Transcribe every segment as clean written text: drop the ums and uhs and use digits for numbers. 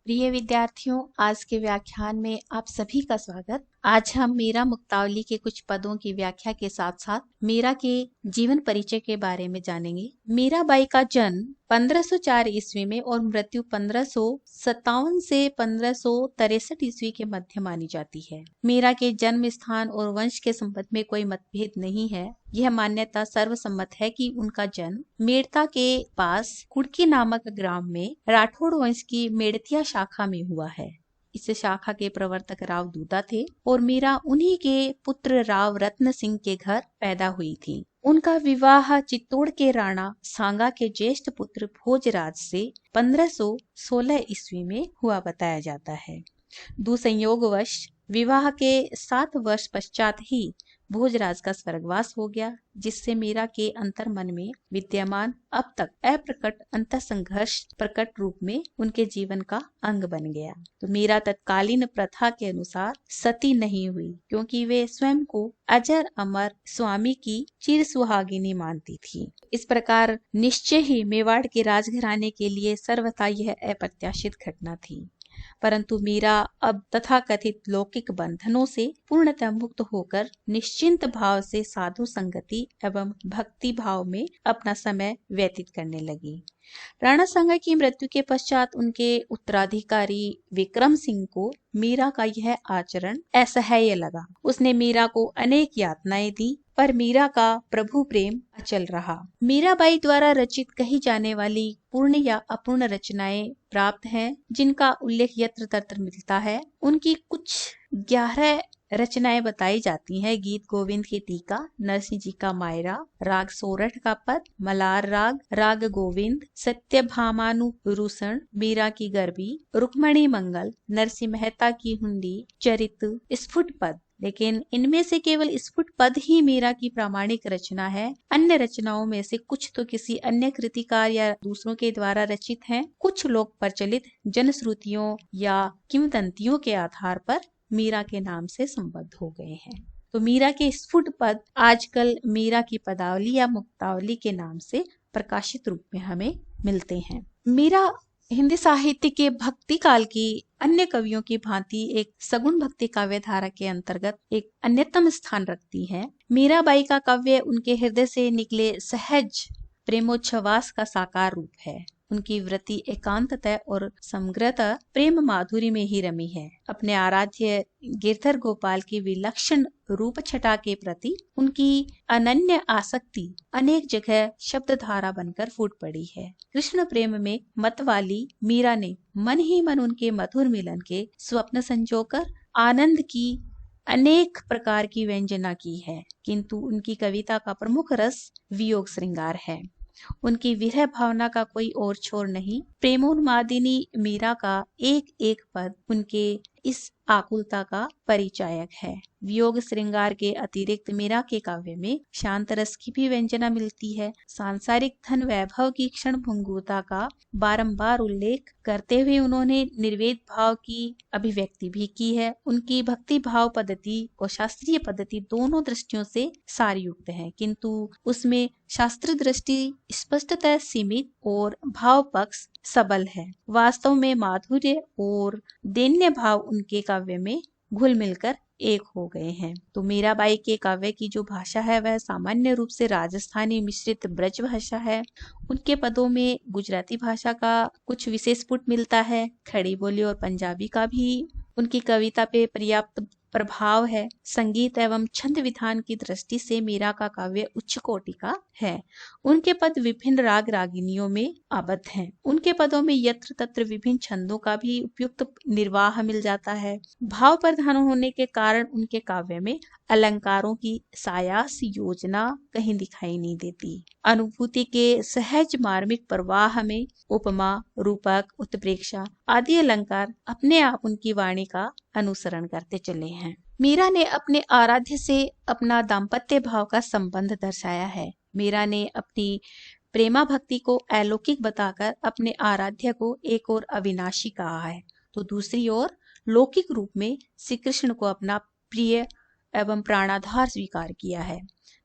प्रिय विद्यार्थियों, आज के व्याख्यान में आप सभी का स्वागत। आज हम मीरा मुक्तावली के कुछ पदों की व्याख्या के साथ साथ मीरा के जीवन परिचय के बारे में जानेंगे। मीराबाई का जन्म 1504 ईस्वी में और मृत्यु 1557 से 1563 ईस्वी के मध्य मानी जाती है। मीरा के जन्म स्थान और वंश के संबंध में कोई मतभेद नहीं है। यह मान्यता सर्वसम्मत है कि उनका जन्म मेड़ता के पास कुड़की नामक ग्राम में राठौड़ वंश की मेड़तिया शाखा में हुआ है। इस शाखा के प्रवर्तक राव दूता थे और मीरा उन्हीं के पुत्र राव रत्न सिंह के घर पैदा हुई थी। उनका विवाह चित्तौड़ के राणा सांगा के ज्येष्ठ पुत्र भोजराज से 1516 ईस्वी में हुआ बताया जाता है। दुसंयोगवश विवाह के 7 वर्ष पश्चात ही भोजराज का स्वर्गवास हो गया, जिससे मीरा के अंतर मन में विद्यमान अब तक अप्रकट अंतर संघर्ष प्रकट रूप में उनके जीवन का अंग बन गया। तो मीरा तत्कालीन प्रथा के अनुसार सती नहीं हुई, क्योंकि वे स्वयं को अजर अमर स्वामी की चिर सुहागिनी मानती थी। इस प्रकार निश्चय ही मेवाड़ के राजघराने के लिए सर्वथा यह अप्रत्याशित घटना थी। परंतु मीरा अब तथाकथित लौकिक बंधनों से पूर्णतः मुक्त होकर निश्चिंत भाव से साधु संगति एवं भक्ति भाव में अपना समय व्यतीत करने लगी। राणा सांगा की मृत्यु के पश्चात उनके उत्तराधिकारी विक्रम सिंह को मीरा का यह आचरण असह्य लगा। उसने मीरा को अनेक यातनाएं दी, पर मीरा का प्रभु प्रेम अचल रहा। मीराबाई द्वारा रचित कही जाने वाली पूर्ण या अपूर्ण रचनाएं प्राप्त हैं, जिनका उल्लेख यत्र तत्र मिलता है। उनकी कुछ 11 रचनाएं बताई जाती हैं। गीत गोविंद की टीका, नरसिंह जी का मायरा, राग सोरठ का पद, मलार राग, राग गोविंद, सत्यभामानुरूषण, मीरा की गरबी, रुक्मणी मंगल, नरसिंह मेहता की हुंडी, चरित, स्फुट पद। लेकिन इनमें से केवल स्फुट पद ही मीरा की प्रामाणिक रचना है। अन्य रचनाओं में से कुछ तो किसी अन्य कृतिकार या दूसरों के द्वारा रचित हैं। कुछ लोक प्रचलित जनश्रुतियों या किंवदंतियों के आधार पर मीरा के नाम से संबद्ध हो गए हैं। तो मीरा के स्फुट पद आजकल मीरा की पदावली या मुक्तावली के नाम से प्रकाशित रूप में हमें मिलते हैं। मीरा हिंदी साहित्य के भक्ति काल की अन्य कवियों की भांति एक सगुण भक्ति काव्य धारा के अंतर्गत एक अन्यतम स्थान रखती है। मीराबाई का काव्य उनके हृदय से निकले सहज प्रेमोच्छ्वास का साकार रूप है। उनकी वृत्ति एकांततः और समग्रतः प्रेम माधुरी में ही रमी है। अपने आराध्य गिरधर गोपाल की विलक्षण रूप छटा के प्रति उनकी अनन्य आसक्ति अनेक जगह शब्द धारा बनकर फूट पड़ी है। कृष्ण प्रेम में मत वाली मीरा ने मन ही मन उनके मधुर मिलन के स्वप्न संजोकर आनंद की अनेक प्रकार की व्यंजना की है, किंतु उनकी कविता का प्रमुख रस वियोग श्रृंगार है। उनकी विरह भावना का कोई और छोर नहीं। प्रेमोन्मादिनी मीरा का एक एक पद उनके इस आकुलता का परिचायक है। वियोग श्रृंगार के अतिरिक्त मीरा के काव्य में शांत रस की भी व्यंजना मिलती है। सांसारिक धन वैभव की क्षण भंगुरता का बारंबार उल्लेख करते हुए उन्होंने निर्वेद भाव की अभिव्यक्ति भी की है। उनकी भक्ति भाव पद्धति और शास्त्रीय पद्धति दोनों दृष्टियों से सारयुक्त है, किंतु उसमें शास्त्र दृष्टि स्पष्टतः सीमित और भाव पक्ष सबल है। वास्तव में माधुर्य और दैन्य भाव उनके काव्य में घुल मिलकर एक हो गए हैं। तो मीराबाई के काव्य की जो भाषा है वह सामान्य रूप से राजस्थानी मिश्रित ब्रज भाषा है। उनके पदों में गुजराती भाषा का कुछ विशेष पुट मिलता है। खड़ी बोली और पंजाबी का भी उनकी कविता पे पर्याप्त प्रभाव है। संगीत एवं छंद विधान की दृष्टि से मीरा का काव्य उच्च कोटि का है। उनके पद विभिन्न राग रागिनियों में आबद्ध हैं। उनके पदों में यत्र तत्र विभिन्न छंदों का भी उपयुक्त निर्वाह मिल जाता है। भाव प्रधान होने के कारण उनके काव्य में अलंकारों की सायास योजना कहीं दिखाई नहीं देती। अनुभूति के सहज मार्मिक प्रवाह में उपमा, रूपक, उत्प्रेक्षा आदि अलंकार अपने आप उनकी वाणी का अनुसरण करते चले हैं। मीरा ने अपने आराध्य से अपना दाम्पत्य भाव का संबंध दर्शाया है। मीरा ने अपनी प्रेमा भक्ति को अलौकिक बताकर अपने आराध्य को एक और अविनाशी कहा है, तो दूसरी ओर लौकिक रूप में श्री कृष्ण को अपना प्रिय एवं प्राणाधार स्वीकार किया है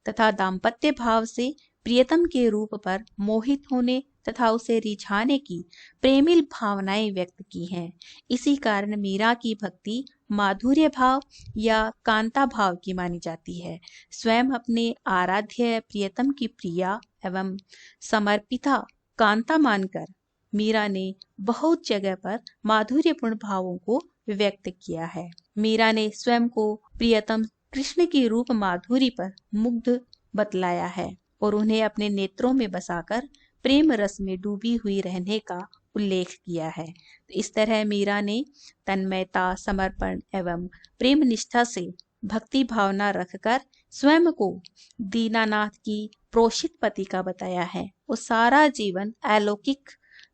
तथा दाम्पत्य भाव से प्रियतम के रूप पर मोहित होने तथा उसे रिझाने की प्रेमिल भावनाएं व्यक्त की हैं। इसी कारण मीरा की भक्ति माधुर्य भाव या कांता भाव की मानी जाती है। स्वयं अपने आराध्य प्रियतम की प्रिया एवं समर्पिता कांता मानकर मीरा ने बहुत जगह पर माधुर्यपूर्ण भावों को व्यक्त किया है। मीरा ने स्वयं को प्रियतम कृष्ण की रूप माधुरी पर मुग्ध बतलाया है और उन्हें अपने नेत्रों में बसाकर प्रेम रस में डूबी हुई रहने का उल्लेख किया है। तो इस तरह मीरा ने तन्मयता, समर्पण एवं प्रेम निष्ठा से भक्ति भावना रखकर स्वयं को दीनानाथ की प्रोषित पति का बताया है। वो सारा जीवन अलौकिक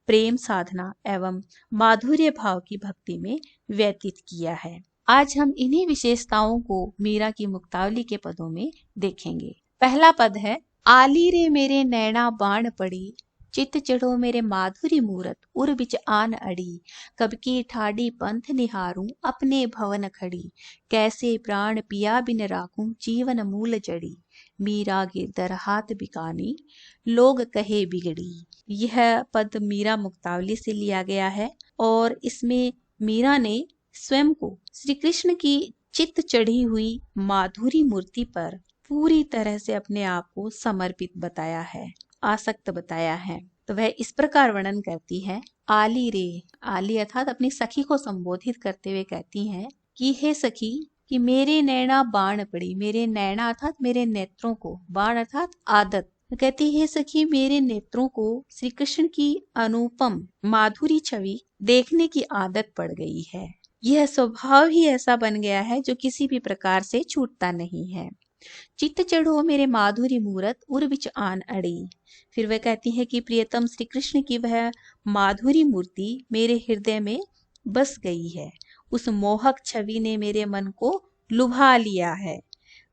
प्रेम साधना एवं माधुर्य भाव की भक्ति में व्यतीत किया है। आज हम इन्हीं विशेषताओं को मीरा की मुक्तावली के पदों में देखेंगे। पहला पद है, आली रे मेरे नैना बाण पड़ी, चित चढ़ो मेरे माधुरी मूरत, उर बिच आन अड़ी, कब की ठाडी पंथ निहारूं, अपने भवन खड़ी, कैसे प्राण पिया बिन राखूं, जीवन मूल जड़ी, मीरा गिरधर हाथ बिकानी, लोग कहे बिगड़ी। यह पद मीरा मुक्तावली से लिया गया है और इसमें मीरा ने स्वयं को श्री कृष्ण की चित्त चढ़ी हुई माधुरी मूर्ति पर पूरी तरह से अपने आप को समर्पित बताया है, आसक्त बताया है। तो वह इस प्रकार वर्णन करती है, आली रे, आली अर्थात अपनी सखी को संबोधित करते हुए कहती हैं कि हे सखी, कि मेरे नैना बाण पड़ी, मेरे नैना अर्थात मेरे नेत्रों को, बाण अर्थात आदत, कहती है सखी मेरे नेत्रों को श्री कृष्ण की अनुपम माधुरी छवि देखने की आदत पड़ गई है। यह स्वभाव ही ऐसा बन गया है जो किसी भी प्रकार से छूटता नहीं है। चित्त चढ़ो मेरे माधुरी मूरत, उर बिच आन अड़ी। फिर वह कहती है कि प्रियतम श्री कृष्ण की वह माधुरी मूर्ति मेरे हृदय में बस गई है, उस मोहक छवि ने मेरे मन को लुभा लिया है,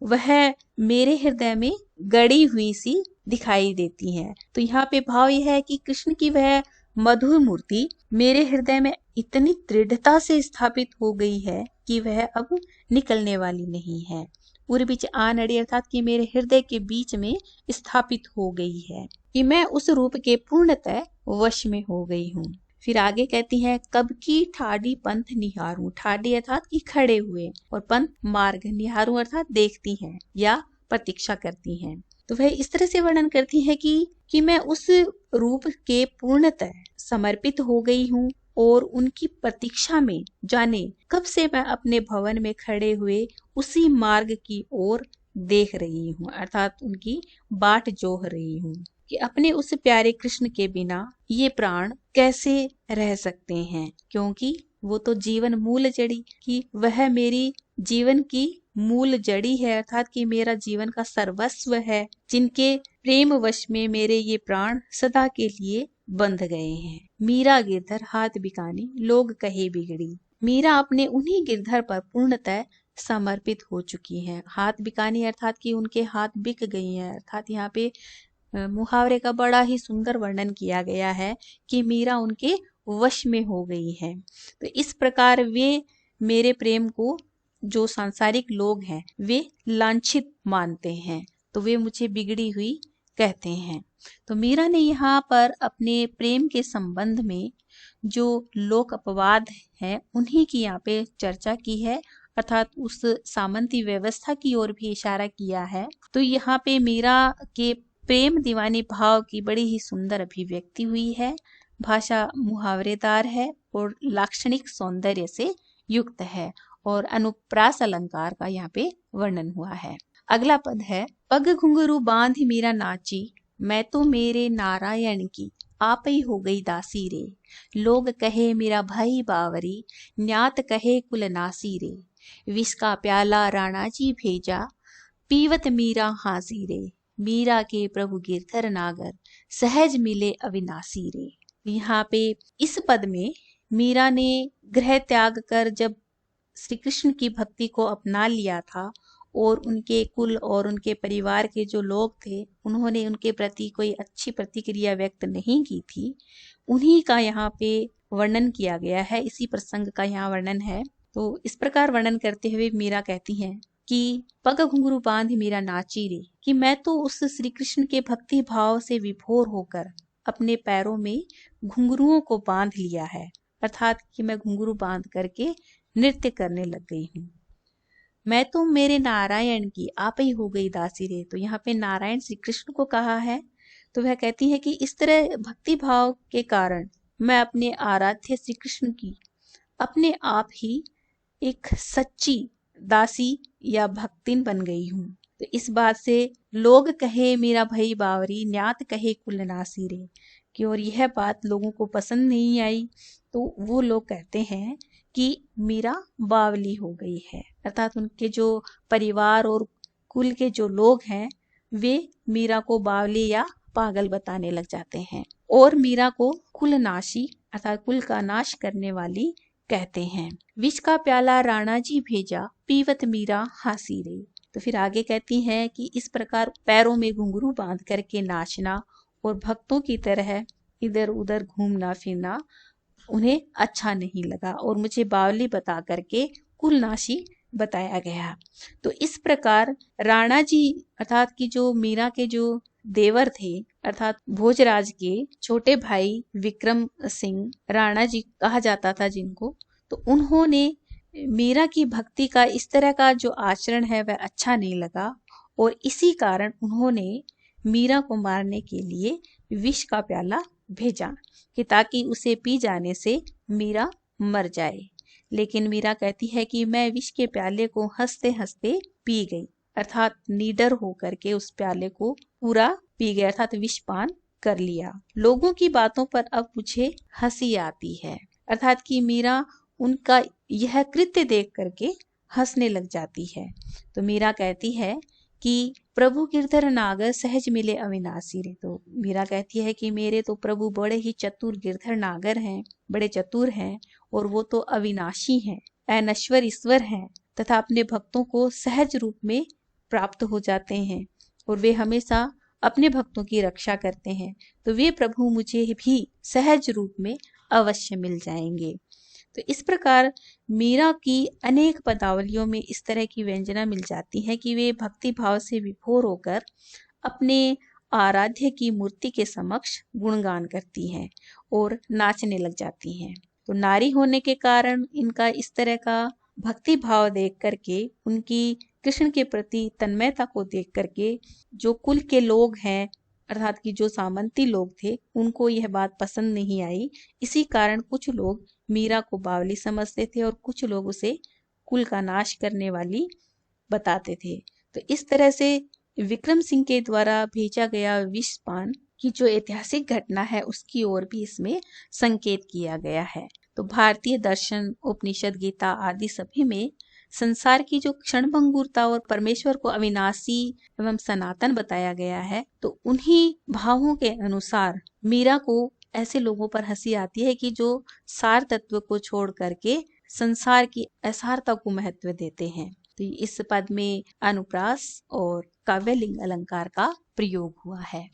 वह मेरे हृदय में गड़ी हुई सी दिखाई देती है। तो यहाँ पे भाव यह है कि कृष्ण की वह मधुर मूर्ति मेरे हृदय में इतनी दृढ़ता से स्थापित हो गई है कि वह अब निकलने वाली नहीं है। उर बीच आन अड़ी अर्थात कि मेरे हृदय के बीच में स्थापित हो गई है, कि मैं उस रूप के पूर्णतः वश में हो गई हूँ। फिर आगे कहती है, कब की ठाडी पंथ निहारूं, ठाडी अर्थात कि खड़े हुए, और पंथ मार्ग, निहारूं अर्थात देखती हैं या प्रतीक्षा करती हैं। तो वह इस तरह से वर्णन करती है कि मैं उस रूप के पूर्णतः समर्पित हो गई हूँ और उनकी प्रतीक्षा में जाने कब से मैं अपने भवन में खड़े हुए उसी मार्ग की ओर देख रही हूँ, अर्थात उनकी बाट जोह रही हूँ कि अपने उस प्यारे कृष्ण के बिना ये प्राण कैसे रह सकते हैं, क्योंकि वो तो जीवन मूल जड़ी, कि वह मेरी जीवन की मूल जड़ी है, अर्थात कि मेरा जीवन का सर्वस्व है, जिनके प्रेम वश में मेरे ये प्राण सदा के लिए बंध गए हैं। मीरा गिरधर हाथ बिकानी, लोग कहे बिगड़ी। मीरा अपने उन्हीं गिरधर पर पूर्णतः समर्पित हो चुकी हैं। हाथ बिकानी अर्थात कि उनके हाथ बिक गई हैं, अर्थात यहाँ पे मुहावरे का बड़ा ही सुंदर वर्णन किया गया है कि मीरा उनके वश में हो गई है। तो इस प्रकार वे मेरे प्रेम को, जो सांसारिक लोग हैं, वे लांछित मानते हैं, तो वे मुझे बिगड़ी हुई कहते हैं। तो मीरा ने यहाँ पर अपने प्रेम के संबंध में जो लोक अपवाद हैं उन्हीं की यहाँ पे चर्चा की है, अर्थात उस सामंती व्यवस्था की ओर भी इशारा किया है। तो यहाँ पे मीरा के प्रेम दीवानी भाव की बड़ी ही सुंदर अभिव्यक्ति हुई है। भाषा मुहावरेदार है और लाक्षणिक सौंदर्य से युक्त है और अनुप्रास अलंकार का यहाँ पे वर्णन हुआ है। अगला पद है, पग घुंघरू बांध मीरा नाची, मैं तो मेरे नारायण की आप ही हो गई दासी रे, लोग कहे मेरा भाई बावरी, न्यात कहे कुल नासी रे, विष का प्याला राणा जी भेजा, पीवत मीरा हाजी रे, मीरा के प्रभु गिरधर नागर, सहज मिले अविनाशी रे। यहाँ पे इस पद में मीरा ने गृह त्याग कर जब श्री कृष्ण की भक्ति को अपना लिया था और उनके कुल और उनके परिवार के जो लोग थे उन्होंने उनके प्रति कोई अच्छी प्रतिक्रिया व्यक्त नहीं की थी, उन्हीं का यहाँ पे वर्णन किया गया है। इसी प्रसंग का यहाँ वर्णन है। तो इस प्रकार वर्णन करते हुए मीरा कहती हैं कि पग घुंघरू बांध मीरा नाची रे, कि मैं तो उस श्री कृष्ण के भक्ति भाव से विभोर होकर अपने पैरों में घुंघरुओं को बांध लिया है, अर्थात कि मैं घुंघरू बांध करके नृत्य करने लग गई हूँ। मैं तो मेरे नारायण की आप ही हो गई दासी रे। तो यहाँ पे नारायण श्री कृष्ण को कहा है। तो वह कहती है कि इस तरह भक्ति भाव के कारण मैं अपने आराध्य श्री कृष्ण की अपने आप ही एक सच्ची दासी या भक्तिन बन गई हूँ। तो इस बात से लोग कहे मेरा भई बावरी, न्यात कहे कुल नासी रे, कि और यह बात लोगों को पसंद नहीं आई। तो वो लोग कहते हैं कि मीरा बावली हो गई है, अर्थात उनके जो परिवार और कुल के जो लोग हैं वे मीरा को बावली या पागल बताने लग जाते हैं और मीरा को कुलनाशी अर्थात कुल का नाश करने वाली कहते हैं। विष का प्याला राणा जी भेजा, पीवत मीरा हासी रे। तो फिर आगे कहती हैं कि इस प्रकार पैरों में घुंघरू बांध करके नाचना और भक्तों की तरह इधर उधर घूमना फिरना उन्हें अच्छा नहीं लगा और मुझे बावली बता करके कुलनाशी बताया गया। तो इस प्रकार राणा जी अर्थात कि जो मीरा के जो देवर थे अर्थात भोजराज के छोटे भाई विक्रम सिंह, राणा जी कहा जाता था जिनको, तो उन्होंने मीरा की भक्ति का इस तरह का जो आचरण है वह अच्छा नहीं लगा और इसी कारण उन्होंने मीरा को मारने के लिए विष का प्याला भेजा कि ताकि उसे पी जाने से मीरा मर जाए। लेकिन मीरा कहती है कि मैं विष के प्याले को हंसते हंसते पी गई, अर्थात निडर होकर के उस प्याले को पूरा पी गया, अर्थात विष पान कर लिया। लोगों की बातों पर अब मुझे हंसी आती है, अर्थात कि मीरा उनका यह कृत्य देख करके हंसने लग जाती है। तो मीरा कहती है कि प्रभु गिरधर नागर सहज मिले अविनाशी रे। तो मीरा कहती है कि मेरे तो प्रभु बड़े ही चतुर गिरधर नागर हैं, बड़े चतुर हैं और वो तो अविनाशी हैं, अनश्वर ईश्वर हैं तथा अपने भक्तों को सहज रूप में प्राप्त हो जाते हैं और वे हमेशा अपने भक्तों की रक्षा करते हैं। तो वे प्रभु मुझे भी सहज रूप में अवश्य मिल जाएंगे। तो इस प्रकार मीरा की अनेक पदावलियों में इस तरह की व्यंजना मिल जाती है कि वे भक्ति भाव से विभोर होकर अपने आराध्य की मूर्ति के समक्ष गुणगान करती हैं और नाचने लग जाती हैं। तो नारी होने के कारण इनका इस तरह का भक्ति भाव देख करके, उनकी कृष्ण के प्रति तन्मयता को देख करके जो कुल के लोग हैं अर्थात कि जो सामंती लोग थे उनको यह बात पसंद नहीं आई। इसी कारण कुछ लोग मीरा को बावली समझते थे और कुछ लोग उसे कुल का नाश करने वाली बताते थे। तो इस तरह से विक्रम सिंह के द्वारा भेजा गया विष पान की जो ऐतिहासिक घटना है उसकी ओर भी इसमें संकेत किया गया है। तो भारतीय दर्शन, उपनिषद, गीता आदि सभी में संसार की जो क्षणभंगुरता और परमेश्वर को अविनाशी एवं सनातन बताया गया है। तो उन्हीं भावों के अनुसार मीरा को ऐसे लोगों पर हंसी आती है कि जो सार तत्व को छोड़ करके संसार की असारता को महत्व देते हैं। तो इस पद में अनुप्रास और काव्यलिंग अलंकार का प्रयोग हुआ है।